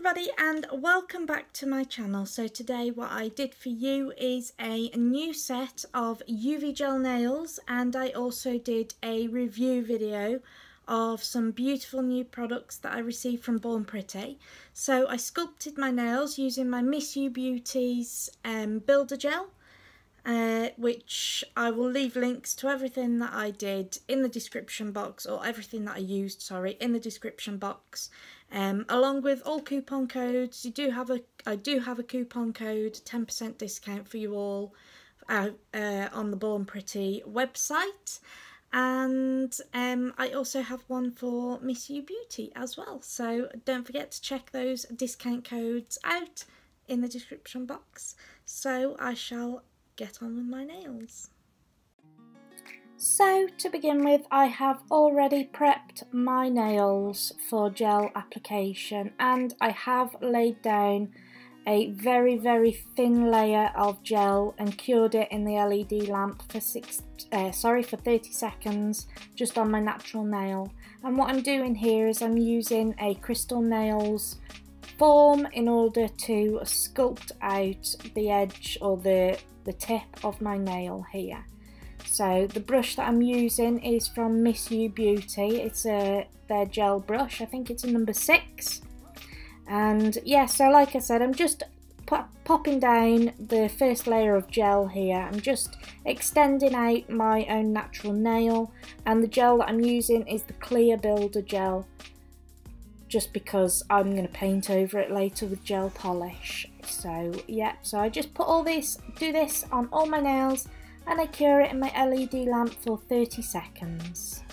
everybody and welcome back to my channel. So today what I did for you is a new set of UV gel nails, and I also did a review video of some beautiful new products that I received from Born Pretty. So I sculpted my nails using my Miss You Beauty's builder gel, which I will leave links to everything that I did in the description box, or everything that I used, sorry, in the description box, along with all coupon codes. I do have a coupon code, 10% discount for you all on the Born Pretty website, and I also have one for Miss You Beauty as well, so don't forget to check those discount codes out in the description box. So I shall get on with my nails. So to begin with, I have already prepped my nails for gel application, and I have laid down a very thin layer of gel and cured it in the LED lamp for 30 seconds just on my natural nail. And what I'm doing here is I'm using a Crystal Nails form in order to sculpt out the edge or the tip of my nail here. So the brush that I'm using is from Miss You Beauty. It's their gel brush. I think it's a number 6. And yeah, so like I said, I'm just popping down the first layer of gel here. I'm just extending out my own natural nail, and the gel that I'm using is the clear builder gel, just because I'm going to paint over it later with gel polish. So yeah, so I just put all this, do this on all my nails, and I cure it in my LED lamp for 30 seconds.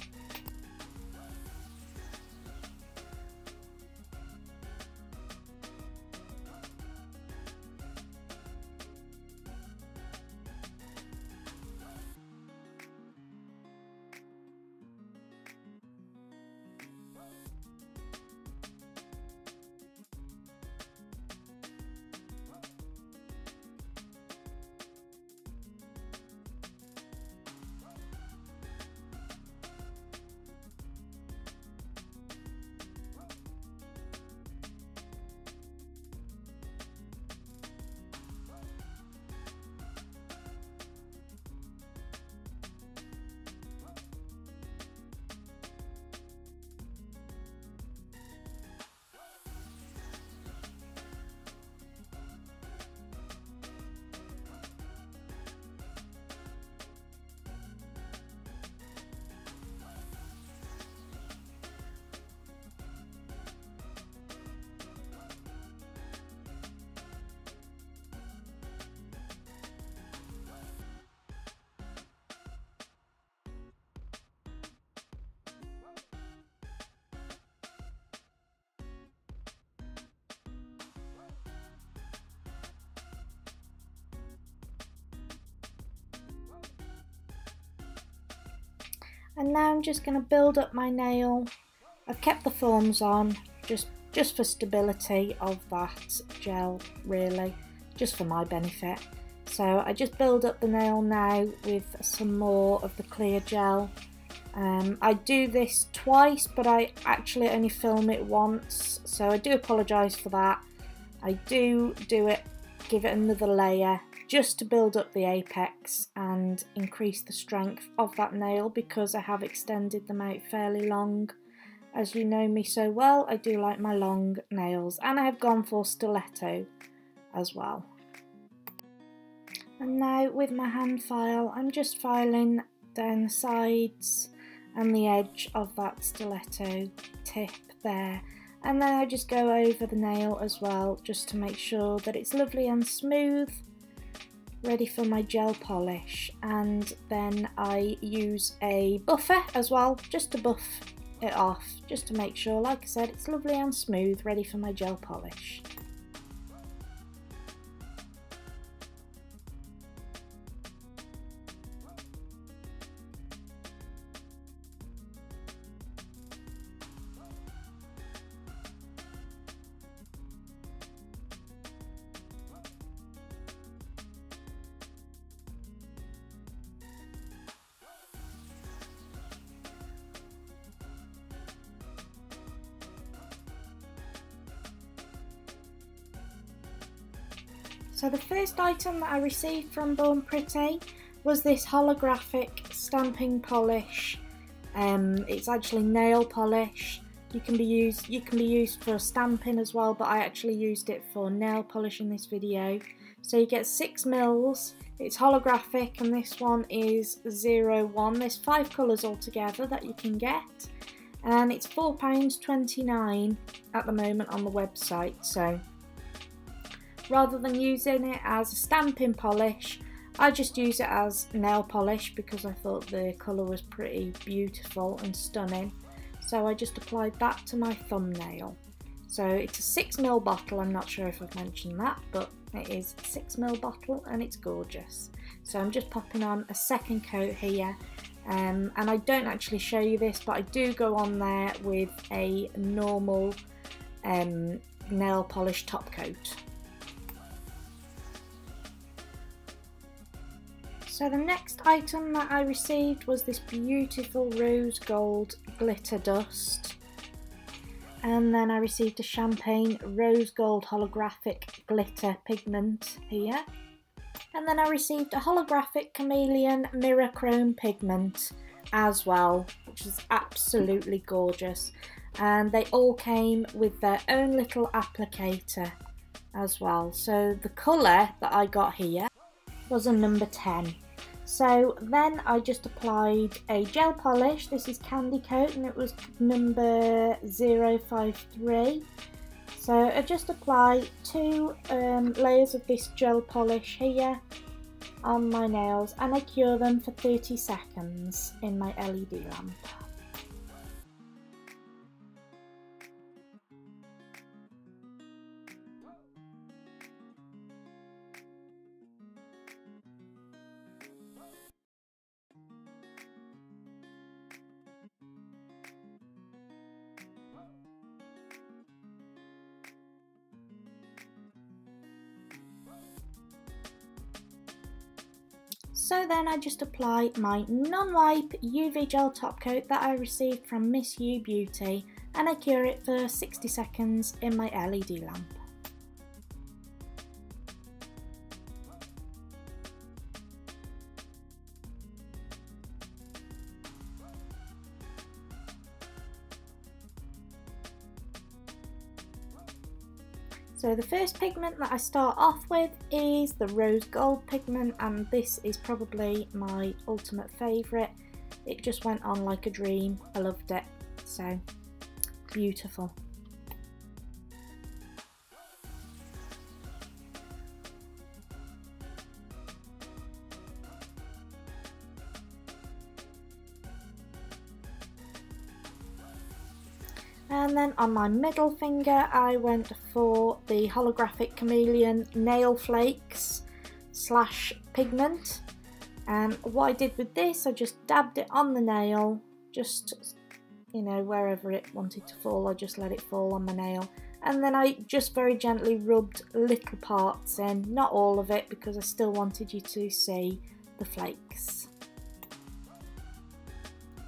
And now I'm just going to build up my nail. I've kept the forms on just for stability of that gel, really, just for my benefit. So I just build up the nail now with some more of the clear gel. I do this twice, but I actually only film it once, so I do apologise for that. I do it, give it another layer, just to build up the apex and increase the strength of that nail, because I have extended them out fairly long. As you know me so well, I do like my long nails, and I have gone for stiletto as well. And now with my hand file, I'm just filing down the sides and the edge of that stiletto tip there, and then I just go over the nail as well, just to make sure that it's lovely and smooth, ready for my gel polish. And then I use a buffer as well, just to buff it off, just to make sure, like I said, it's lovely and smooth, ready for my gel polish. So the first item that I received from Born Pretty was this holographic stamping polish. It's actually nail polish. You can be used for stamping as well, but I actually used it for nail polish in this video. So you get 6 mils. It's holographic, and this one is 01. There's 5 colours altogether that you can get, and it's £4.29 at the moment on the website. So rather than using it as a stamping polish, I just use it as nail polish because I thought the colour was pretty beautiful and stunning. So I just applied that to my thumbnail. So it's a 6 ml bottle. I'm not sure if I've mentioned that, but it is a 6 ml bottle and it's gorgeous. So I'm just popping on a second coat here. And I don't actually show you this, but I do go on there with a normal nail polish top coat. So the next item that I received was this beautiful rose gold glitter dust. And then I received a champagne rose gold holographic glitter pigment here. And then I received a holographic chameleon mirror chrome pigment as well, which is absolutely gorgeous. And they all came with their own little applicator as well. So the colour that I got here was a number 10. So then I just applied a gel polish. This is Candy Coat and it was number 053. So I just apply 2 layers of this gel polish here on my nails, and I cure them for 30 seconds in my LED lamp. So then I just apply my non-wipe UV gel top coat that I received from Miss You Beauty, and I cure it for 60 seconds in my LED lamp. So the first pigment that I start off with is the rose gold pigment, and this is probably my ultimate favourite. It just went on like a dream. I loved it. So beautiful. And then on my middle finger I went for the holographic chameleon nail flakes slash pigment, and what I did with this, I just dabbed it on the nail, just, you know, wherever it wanted to fall, I just let it fall on my nail, and then I just very gently rubbed little parts in, not all of it because I still wanted you to see the flakes.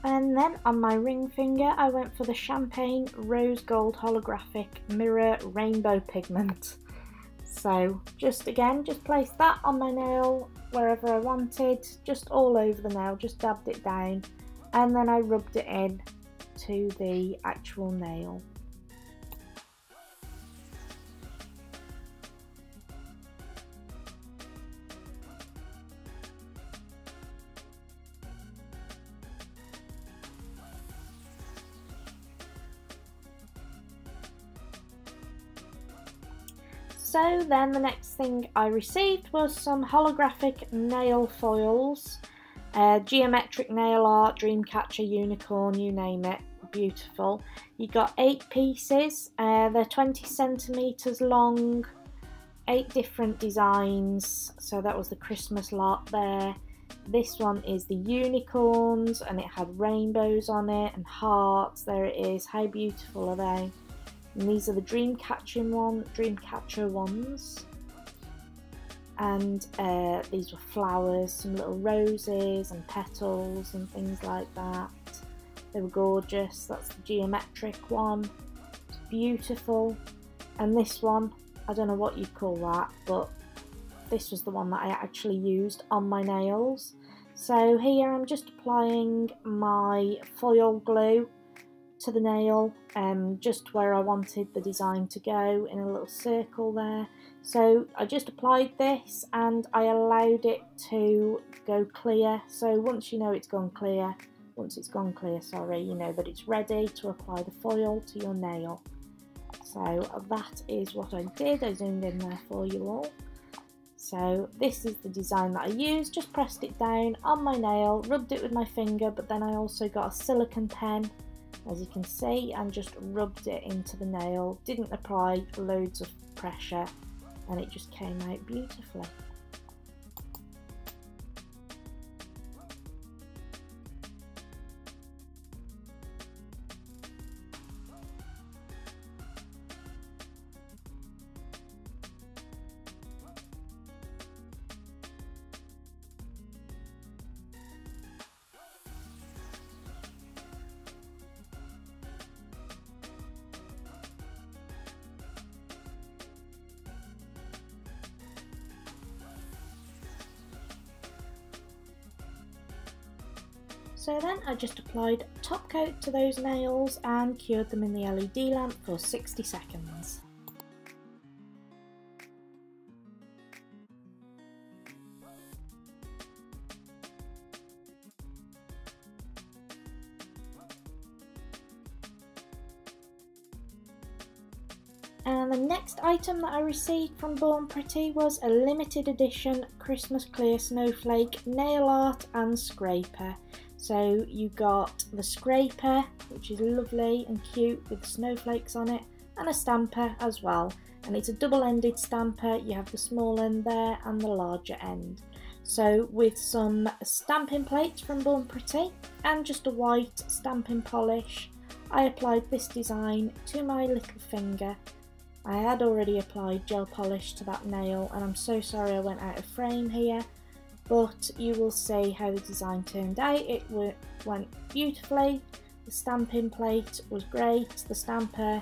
And then on my ring finger I went for the champagne rose gold holographic mirror rainbow pigment. So just place that on my nail wherever I wanted, just all over the nail, just dabbed it down, and then I rubbed it in to the actual nail. So then the next thing I received was some holographic nail foils, geometric nail art, dreamcatcher, unicorn, you name it, beautiful. You got 8 pieces, they're 20 centimeters long, 8 different designs, so that was the Christmas lot there. This one is the unicorns, and it had rainbows on it and hearts. There it is. How beautiful are they? And these are the dreamcatcher ones, and these were flowers, some little roses and petals and things like that. They were gorgeous. That's the geometric one, it's beautiful. And this one, I don't know what you'd call that, but this was the one that I actually used on my nails. So here I'm just applying my foil glue to the nail, just where I wanted the design to go, in a little circle there. So I just applied this and I allowed it to go clear. So once you know it's gone clear, sorry, you know that it's ready to apply the foil to your nail. So that is what I did. I zoomed in there for you all. So this is the design that I used. Just pressed it down on my nail, rubbed it with my finger, but then I also got a silicone pen, as you can see, and just rubbed it into the nail. Didn't apply loads of pressure, and it just came out beautifully. So then I just applied top coat to those nails and cured them in the LED lamp for 60 seconds. And the next item that I received from Born Pretty was a limited edition Christmas clear snowflake nail art and scraper. So you got the scraper, which is lovely and cute with snowflakes on it, and a stamper as well. And it's a double-ended stamper. You have the small end there and the larger end. So with some stamping plates from Born Pretty and just a white stamping polish, I applied this design to my little finger. I had already applied gel polish to that nail, and I'm so sorry I went out of frame here. But you will see how the design turned out. It went beautifully. The stamping plate was great. The stamper,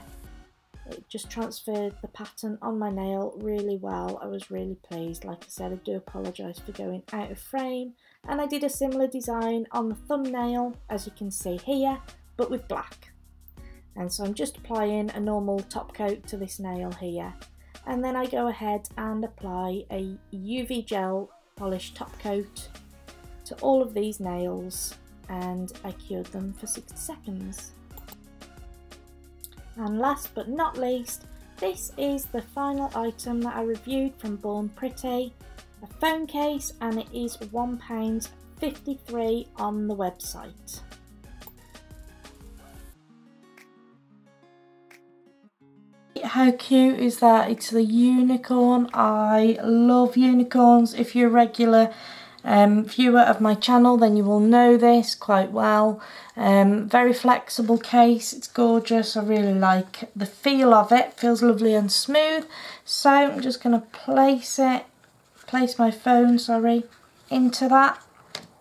it just transferred the pattern on my nail really well. I was really pleased. Like I said, I do apologise for going out of frame. And I did a similar design on the thumbnail, as you can see here, but with black. And so I'm just applying a normal top coat to this nail here. And then I go ahead and apply a UV gel polish top coat to all of these nails, and I cured them for 60 seconds. And last but not least, this is the final item that I reviewed from Born Pretty, a phone case, and it is £1.53 on the website. How cute is that? It's the unicorn. I love unicorns. If you're a regular viewer of my channel, then you will know this quite well. Very flexible case. It's gorgeous. I really like the feel of it. Feels lovely and smooth. So I'm just going to place my phone, into that,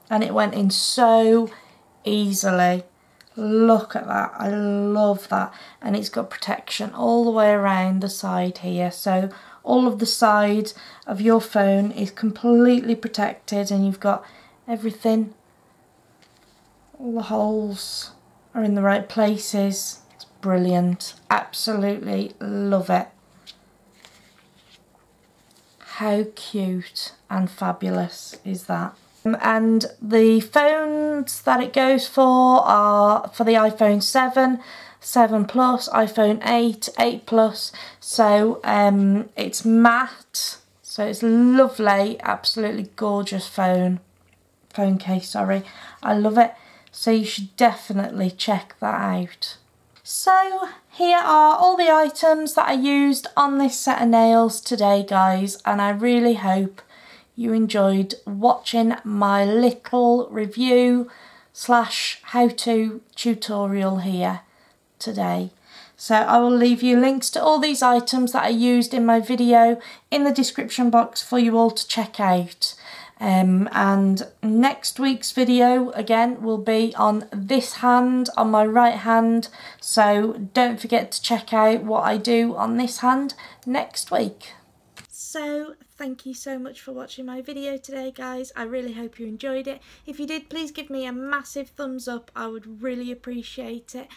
and it went in so easily. Look at that, I love that. And it's got protection all the way around the side here, so all of the sides of your phone is completely protected, and you've got everything, all the holes are in the right places. It's brilliant, absolutely love it. How cute and fabulous is that? And the phones that it goes for are for the iPhone 7, 7 Plus, iPhone 8, 8 Plus. So it's matte, so it's lovely, absolutely gorgeous phone case, I love it. So you should definitely check that out. So here are all the items that I used on this set of nails today, guys, and I really hope you enjoyed watching my little review / how-to tutorial here today. So I will leave you links to all these items that I used in my video in the description box for you all to check out. And next week's video again will be on this hand, on my right hand, so don't forget to check out what I do on this hand next week. So thank you so much for watching my video today, guys. I really hope you enjoyed it. If you did, please give me a massive thumbs up. I would really appreciate it.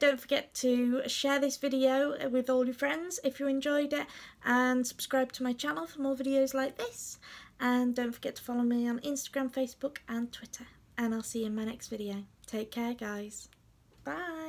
Don't forget to share this video with all your friends if you enjoyed it, and subscribe to my channel for more videos like this. And don't forget to follow me on Instagram, Facebook and Twitter. And I'll see you in my next video. Take care, guys. Bye.